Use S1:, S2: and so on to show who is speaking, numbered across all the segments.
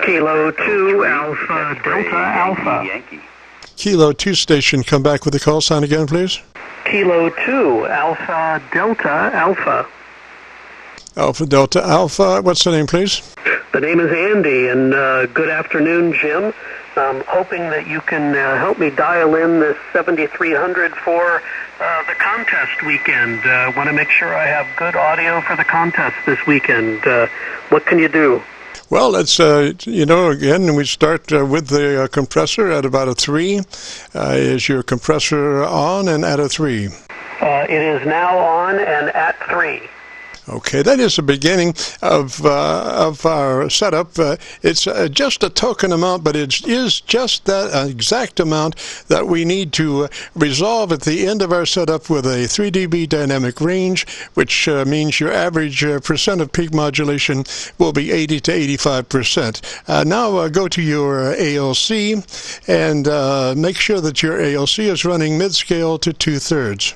S1: Kilo 2 Alpha Delta Alpha.
S2: Kilo 2 station, come back with the call sign again, please.
S1: Kilo 2 Alpha Delta Alpha.
S2: Alpha Delta Alpha. What's the name, please?
S1: The name is Andy, and good afternoon, Jim. I'm hoping that you can help me dial in this 7300 for the contest weekend. Want to make sure I have good audio for the contest this weekend. What can you do?
S2: Well, it's, again, we start with the compressor at about a 3. Is your compressor on and at a 3?
S1: It is now on and at 3.
S2: Okay, that is the beginning of our setup. It's just a token amount, but it is just that exact amount that we need to resolve at the end of our setup with a 3 dB dynamic range, which means your average percent of peak modulation will be 80 to 85%. Now go to your ALC and make sure that your ALC is running mid-scale to 2/3.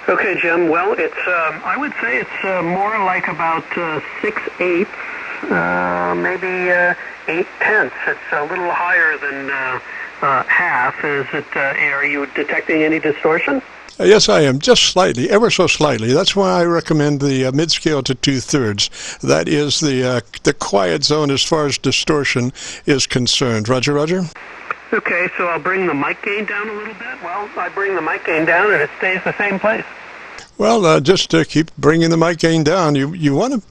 S1: Okay, Jim. Well, it's I would say it's more like about 6/8, maybe 8/10. It's a little higher than half. Is it? Are you detecting any distortion?
S2: Yes, I am, just slightly, ever so slightly. That's why I recommend the mid-scale to 2/3. That is the quiet zone as far as distortion is concerned. Roger, Roger.
S1: Okay, so I'll bring the mic gain down a little bit. Well, I bring the mic gain down and it stays the same place.
S2: Well, just keep bringing the mic gain down. You want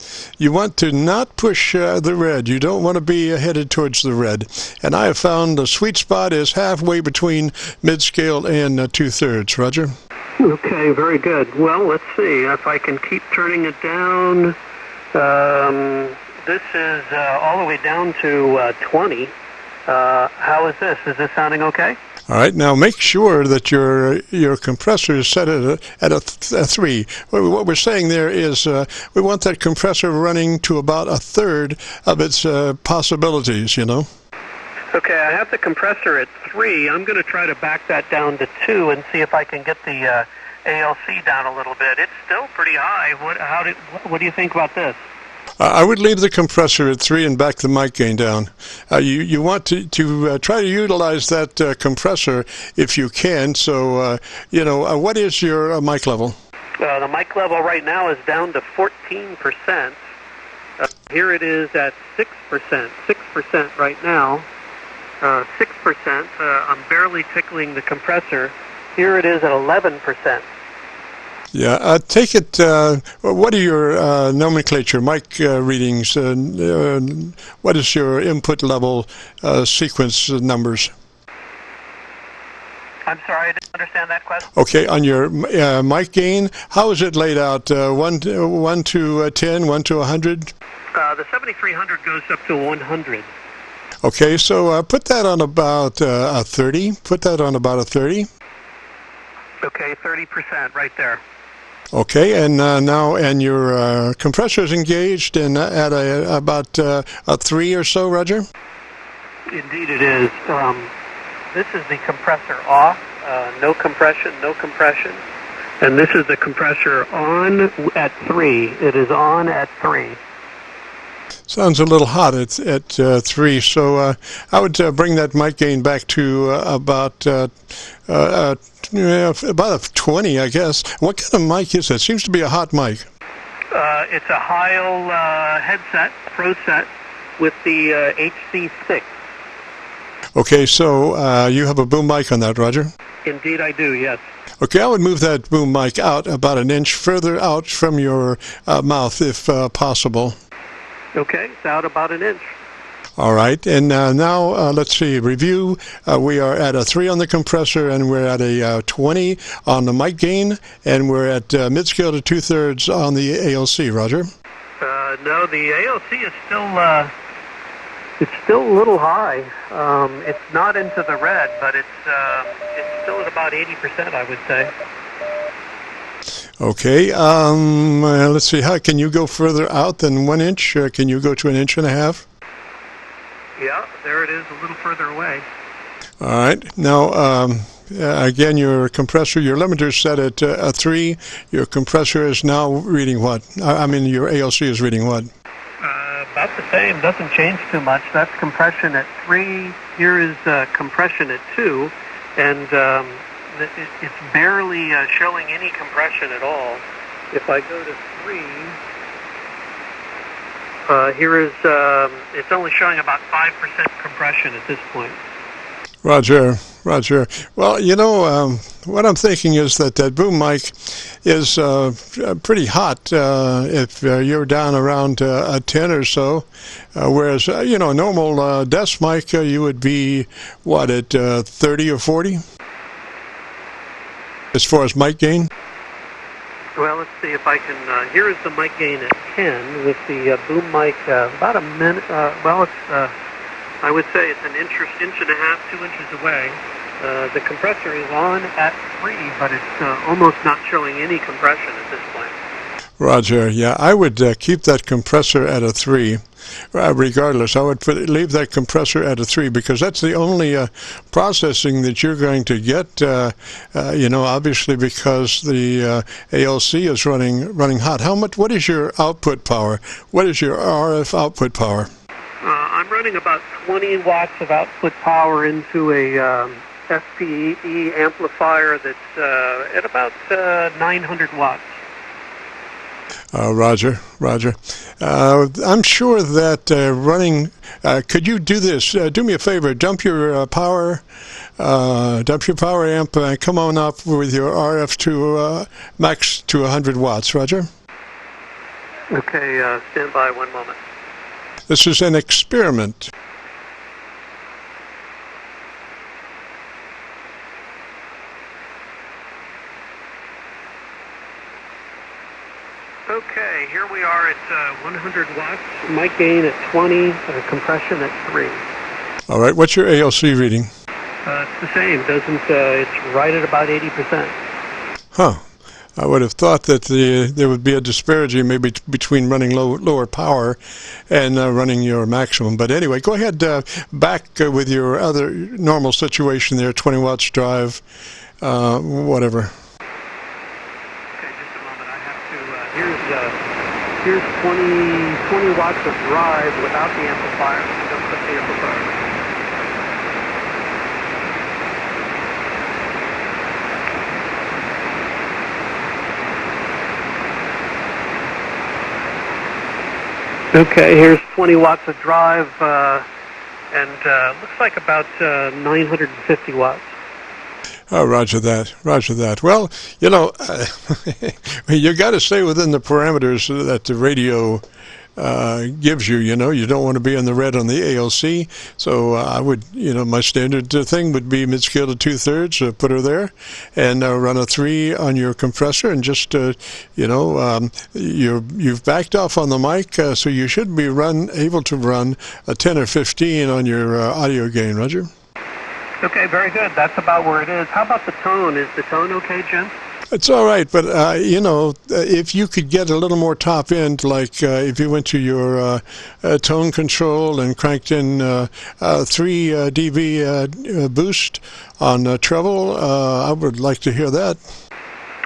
S2: to not push the red. You don't want to be headed towards the red. And I have found the sweet spot is halfway between mid-scale and 2/3. Roger.
S1: Okay, very good. Well, let's see if I can keep turning it down. This is all the way down to 20. How is this? Is this sounding okay?
S2: All right. Now make sure that your compressor is set at a 3. What we're saying there is we want that compressor running to about 1/3 of its possibilities.
S1: Okay. I have the compressor at 3. I'm going to try to back that down to 2 and see if I can get the ALC down a little bit. It's still pretty high. What do you think about this?
S2: I would leave the compressor at 3 and back the mic gain down. You want to try to utilize that compressor if you can. So, what is your mic level?
S1: The mic level right now is down to 14%. Here it is at 6%. 6% right now. 6%. I'm barely tickling the compressor. Here it is at 11%.
S2: Yeah, take it, what are your nomenclature, mic readings? What is your input level sequence numbers?
S1: I'm sorry, I didn't understand that question.
S2: Okay, on your mic gain, how is it laid out? 1 to 10, 1 to 100?
S1: The 7300 goes up to 100.
S2: Okay, so put that on about a 30. Put that on about a 30.
S1: Okay, 30% right there.
S2: Okay, and now your compressor is engaged and at about a 3 or so, Roger?
S1: Indeed it is. This is the compressor off, no compression, no compression. And this is the compressor on at 3. It is on at 3.
S2: Sounds a little hot at 3, so I would bring that mic gain back to about a 20, I guess. What kind of mic is it? Seems to be a hot mic.
S1: It's a Heil headset, Pro set, with the HC6.
S2: Okay, so you have a boom mic on that, Roger?
S1: Indeed I do, yes.
S2: Okay, I would move that boom mic out about an inch further out from your mouth if possible.
S1: Okay, it's out about an inch.
S2: All right, and now let's see, review. We are at a 3 on the compressor, and we're at a 20 on the mic gain, and we're at mid-scale to 2/3 on the ALC, Roger?
S1: No, the ALC is still a little high. It's not into the red, but it's still at about 80%, I would say.
S2: Okay, let's see, how can you go further out than 1 inch? Can you go to 1.5 inches?
S1: Yeah, there it is, a little further away.
S2: All right, now, again, your compressor, your limiter is set at a 3. Your compressor is now reading what? I mean, your ALC is reading what?
S1: About the same. Doesn't change too much. That's compression at 3. Here is compression at 2. And it's barely showing any compression at all. If I go to 3, here is, it's only showing about 5% compression at this point.
S2: Roger, Roger. Well, you know, what I'm thinking is that that boom mic is pretty hot if you're down around a 10 or so, whereas, you know, a normal desk mic, you would be, what, at 30 or 40? As far as mic gain?
S1: Well, let's see if I can, here is the mic gain at 10 with the boom mic about a minute, well, it's, I would say it's an inch and a half, 2 inches away. The compressor is on at 3, but it's almost not showing any compression at this point.
S2: Roger, yeah, I would keep that compressor at a 3. Regardless, I would leave that compressor at a 3 because that's the only processing that you're going to get, you know, obviously because the ALC is running hot. What is your output power? What is your RF output power?
S1: I'm running about 20 watts of output power into a FPE amplifier that's at about 900 watts.
S2: Roger, Roger. I'm sure that running, could you do this? Do me a favor, dump your power amp and come on up with your RF to max to 100 watts, Roger?
S1: Okay, stand by one moment.
S2: This is an experiment.
S1: Okay, here we are at 100 watts, mic gain at 20, compression at 3.
S2: All right, what's your ALC reading?
S1: It's the same, it's right at about 80%.
S2: Huh. I would have thought that there would be a disparity maybe between running lower power and running your maximum. But anyway, go ahead back with your other normal situation there, 20 watts drive, whatever.
S1: Okay, just a moment. I have to, here's 20 watts of drive without the amplifier. Don't put the amplifier. Okay, here's 20 watts of drive, and looks like about 950 watts.
S2: Oh, roger that, roger that. Well, you know, you got to stay within the parameters that the radio gives you, you know. You don't want to be in the red on the ALC, so I would, you know, my standard thing would be mid-scale to 2/3, put her there, and run a 3 on your compressor, and just, you know, you've backed off on the mic, so you should be able to run a 10 or 15 on your audio gain, Roger.
S1: Okay, very good. That's about where it is. How about the tone? Is the tone okay, Jim?
S2: It's all right, but, you know, if you could get a little more top end, like if you went to your tone control and cranked in 3 dB boost on treble, I would like to hear that.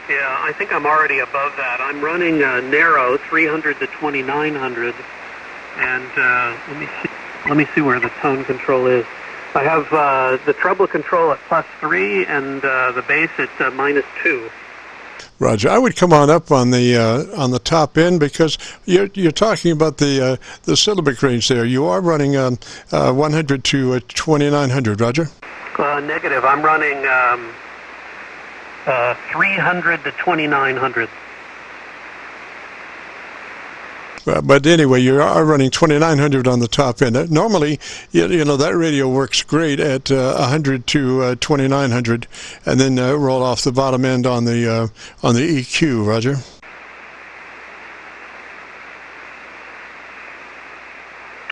S1: Yeah, I think I'm already above that. I'm running narrow, 300 to 2900, and let me see where the tone control is. I have the treble control at +3 and the bass at -2.
S2: Roger, I would come on up on the top end because you're talking about the syllabic range there. You are running 100 to 2900, Roger.
S1: Negative. I'm running 300 to 2900.
S2: But anyway, you are running 2900 on the top end. Normally, you know, that radio works great at 100 to 2900, and then roll off the bottom end on the EQ, Roger.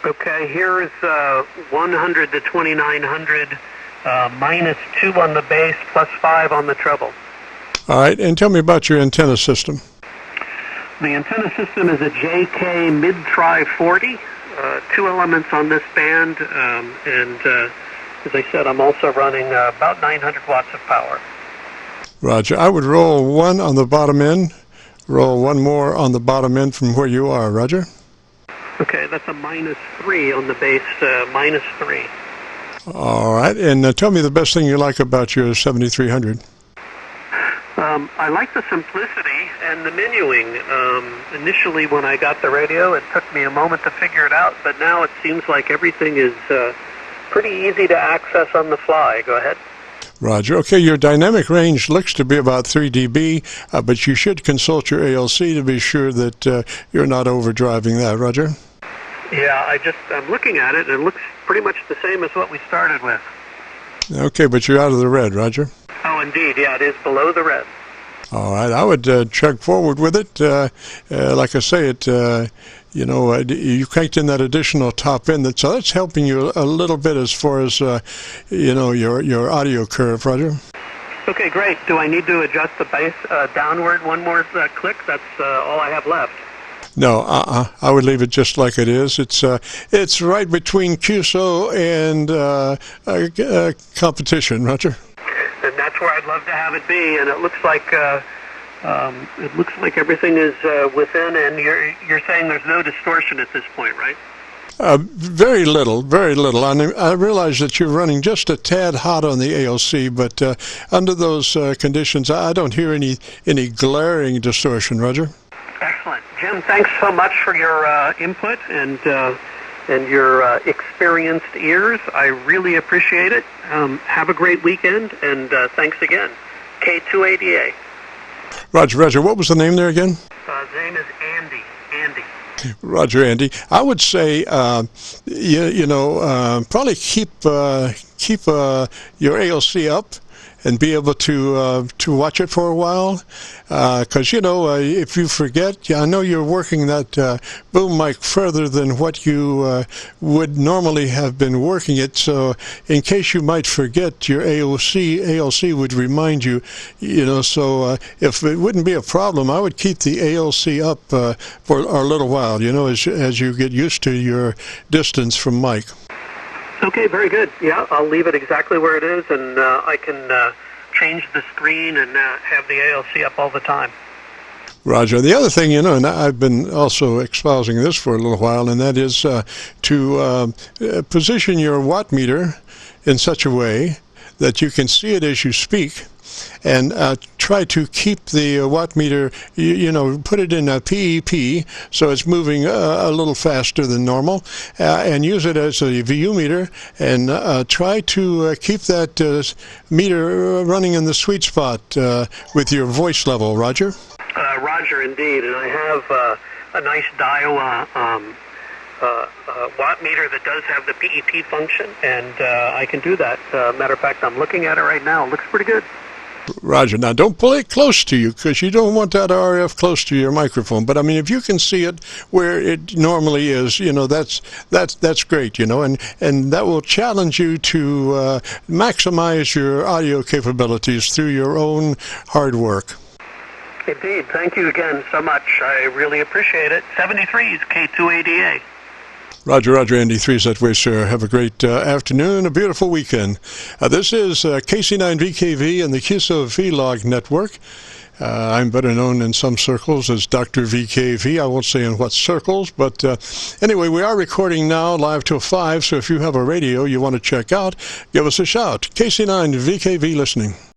S1: Okay, here is 100 to 2900, -2 on the bass, +5 on the treble.
S2: All right, and tell me about your antenna system.
S1: The antenna system is a JK mid-tri 40, 2 elements on this band, and as I said, I'm also running about 900 watts of power.
S2: Roger. I would roll 1 on the bottom end, roll 1 more on the bottom end from where you are, Roger.
S1: Okay, that's a -3 on the bass, -3.
S2: All right, and tell me the best thing you like about your 7300.
S1: I like the simplicity and the menuing. Initially, when I got the radio, it took me a moment to figure it out, but now it seems like everything is pretty easy to access on the fly. Go ahead.
S2: Roger. Okay, your dynamic range looks to be about 3 dB, but you should consult your ALC to be sure that you're not overdriving that. Roger?
S1: Yeah, I'm looking at it, and it looks pretty much the same as what we started with.
S2: Okay, but you're out of the red, Roger.
S1: Oh, indeed. Yeah, it is below the red.
S2: All right, I would check forward with it. Like I say, you cranked in that additional top end, so that's helping you a little bit as far as, your audio curve, Roger.
S1: Okay, great. Do I need to adjust the bass downward one more click? That's all I have left.
S2: No, I would leave it just like it is. It's right between QSO and competition, Roger.
S1: And that's where I'd love to have it be. And it looks like everything is within. And you're saying there's no distortion at this point, right?
S2: Very little, very little. I realize that you're running just a tad hot on the ALC, but under those conditions, I don't hear any glaring distortion, Roger.
S1: Excellent. Jim, thanks so much for your input and your experienced ears. I really appreciate it. Have a great weekend, and thanks again. K2ADA.
S2: Roger. What was the name there again?
S1: The name is Andy.
S2: Roger, Andy. I would say, probably keep your ALC up and be able to watch it for a while, because if you forget, I know you're working that boom mic further than what you would normally have been working it. So in case you might forget, your ALC would remind you. So if it wouldn't be a problem, I would keep the ALC up for a little while. As you get used to your distance from mic.
S1: Okay, very good. Yeah, I'll leave it exactly where it is, and I can change the screen and have the ALC up all the time.
S2: Roger. The other thing, and I've been also espousing this for a little while, and that is to position your watt meter in such a way that you can see it as you speak, and try to keep the watt meter, put it in a PEP so it's moving a little faster than normal, and use it as a VU meter, and try to keep that meter running in the sweet spot with your voice level. Roger?
S1: Roger, indeed, and I have a nice Daiwa watt meter that does have the PEP function, and I can do that. Matter of fact, I'm looking at it right now. It looks pretty good.
S2: Roger. Now, don't pull it close to you, because you don't want that RF close to your microphone. But I mean, if you can see it where it normally is, that's great. And that will challenge you to maximize your audio capabilities through your own hard work.
S1: Indeed. Thank you again so much. I really appreciate it. 73's K2ADA.
S2: Roger, Andy, 3's that way, sir. Have a great afternoon, a beautiful weekend. This is KC9VKV and the Qso-Vlog network. I'm better known in some circles as Dr. VKV. I won't say in what circles, but anyway, we are recording now live till 5, so if you have a radio you want to check out, give us a shout. KC9VKV listening.